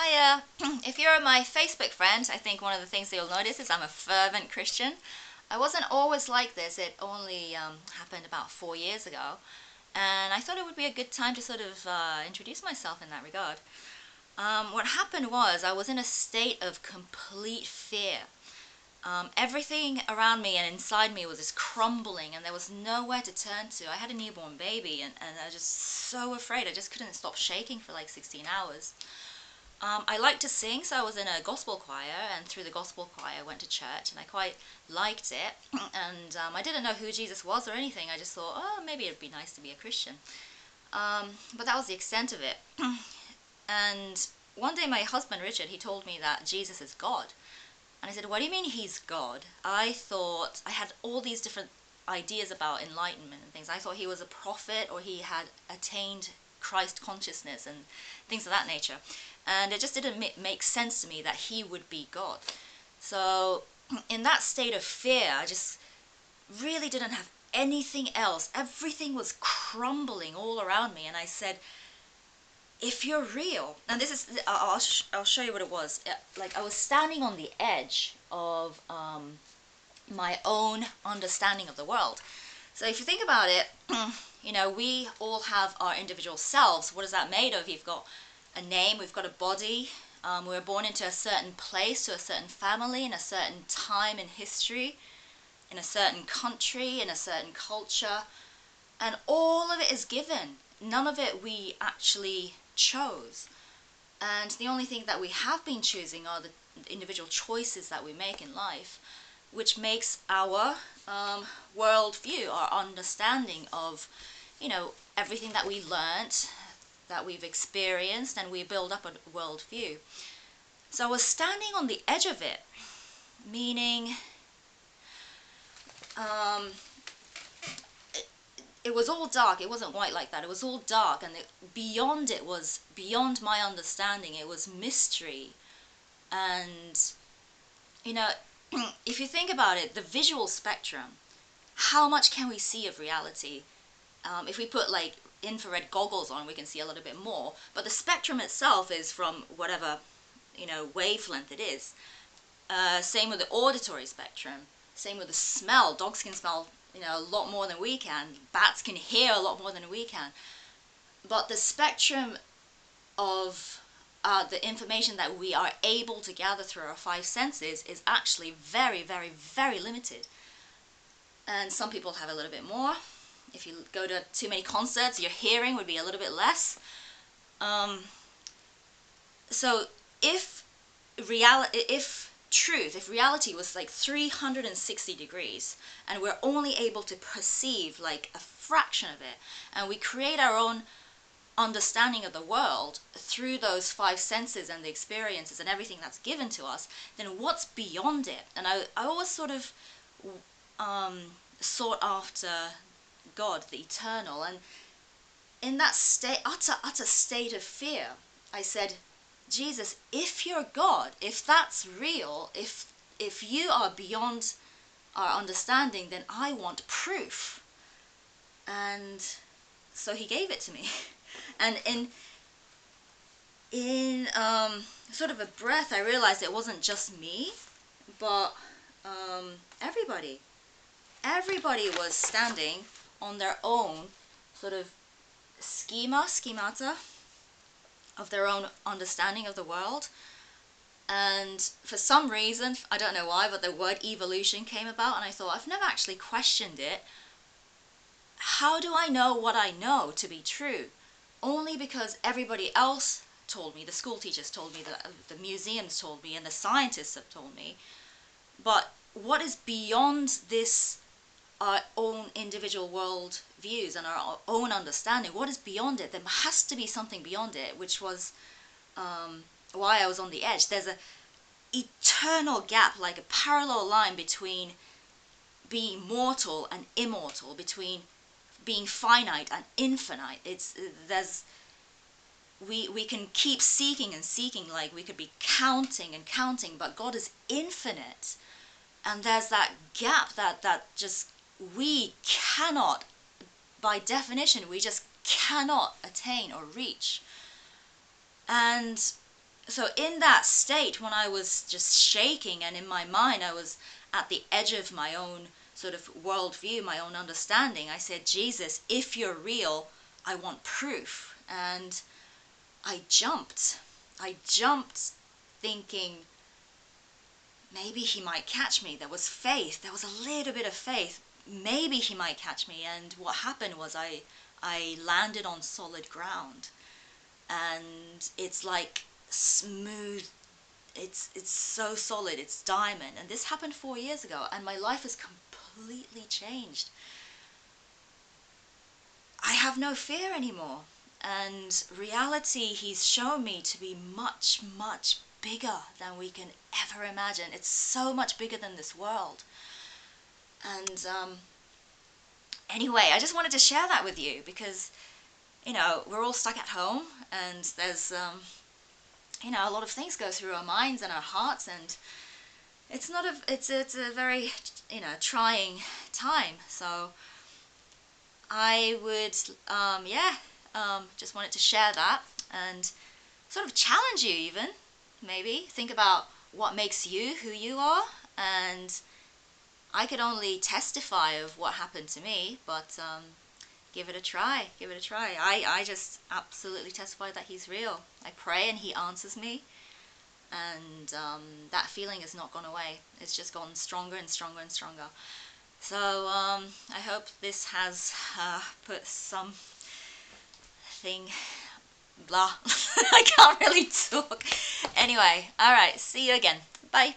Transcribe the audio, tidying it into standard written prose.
Hiya! If you're my Facebook friend, I think one of the things that you'll notice is I'm a fervent Christian. I wasn't always like this, it only happened about 4 years ago, and I thought it would be a good time to sort of introduce myself in that regard. What happened was I was in a state of complete fear. Everything around me and inside me was just crumbling, and there was nowhere to turn to. I had a newborn baby, and I was just so afraid. I just couldn't stop shaking for like 16 hours. I like to sing, so I was in a gospel choir, and through the gospel choir I went to church, and I quite liked it. And I didn't know who Jesus was or anything. I just thought, oh, maybe it'd be nice to be a Christian. But that was the extent of it. And one day my husband Richard, he told me that Jesus is God. And I said, what do you mean he's God? I thought, I had all these different ideas about enlightenment and things. I thought he was a prophet, or he had attained Christ consciousness and things of that nature. And it just didn't make sense to me that he would be God. So in that state of fear, I just really didn't have anything else. Everything was crumbling all around me, and I said, if you're real, and this is, I'll show you what it was. Like, I was standing on the edge of my own understanding of the world. So if you think about it, we all have our individual selves. What is that made of? You've got a name, we've got a body, we were born into a certain place, to a certain family, in a certain time in history, in a certain country, in a certain culture, and all of it is given. None of it we actually chose. And the only thing that we have been choosing are the individual choices that we make in life, which makes our worldview, our understanding of, everything that we learnt, that we've experienced, and we build up a worldview. So I was standing on the edge of it, meaning it was all dark. It wasn't white like that. It was all dark, and beyond it was beyond my understanding. It was mystery. And if you think about it, the visual spectrum, how much can we see of reality? If we put like infrared goggles on, we can see a little bit more, but the spectrum itself is from whatever wavelength it is. Same with the auditory spectrum, same with the smell. Dogs can smell a lot more than we can, bats can hear a lot more than we can, but the spectrum of the information that we are able to gather through our five senses is actually very, very, very limited. And some people have a little bit more. If you go to too many concerts, your hearing would be a little bit less. So if reality was like 360 degrees, and we're only able to perceive like a fraction of it, and we create our own understanding of the world through those five senses and the experiences and everything that's given to us, then what's beyond it? And I always sort of sought after God, the eternal, and in that utter state of fear, I said, Jesus, if you're God, if that's real, if you are beyond our understanding, then I want proof. And so he gave it to me. And in sort of a breath, I realized it wasn't just me, but everybody. Everybody was standing on their own sort of schemata of their own understanding of the world. And for some reason, I don't know why, but the word evolution came about, and I thought, I've never actually questioned it. How do I know what I know to be true? Only because everybody else told me, the school teachers told me, the museums told me, and the scientists have told me. But what is beyond this, our own individual world views and our own understanding, what is beyond it? There has to be something beyond it, which was why I was on the edge. There's an eternal gap, like a parallel line between being mortal and immortal, between being finite and infinite. We can keep seeking and seeking, like we could be counting and counting, but God is infinite, and there's that gap that just we cannot, by definition, we just cannot attain or reach. And so in that state, when I was just shaking, and in my mind I was at the edge of my own sort of worldview, my own understanding, I said, Jesus, if you're real, I want proof. And I jumped. I jumped thinking maybe he might catch me. There was faith. There was a little bit of faith. Maybe he might catch me. And what happened was I landed on solid ground. And it's like smooth. It's so solid. It's diamond. And this happened 4 years ago. And my life has completely changed. I have no fear anymore. And reality, he's shown me to be much, much bigger than we can ever imagine. It's so much bigger than this world. And anyway, I just wanted to share that with you because, we're all stuck at home, and there's, a lot of things go through our minds and our hearts, and it's a very, trying time. So I would, just wanted to share that and sort of challenge you even, maybe. Think about what makes you who you are, and I could only testify of what happened to me, but give it a try, give it a try. I just absolutely testify that he's real. I pray and he answers me, and that feeling has not gone away. It's just gotten stronger and stronger and stronger. So I hope this has put something, blah, I can't really talk. Anyway, alright, see you again. Bye.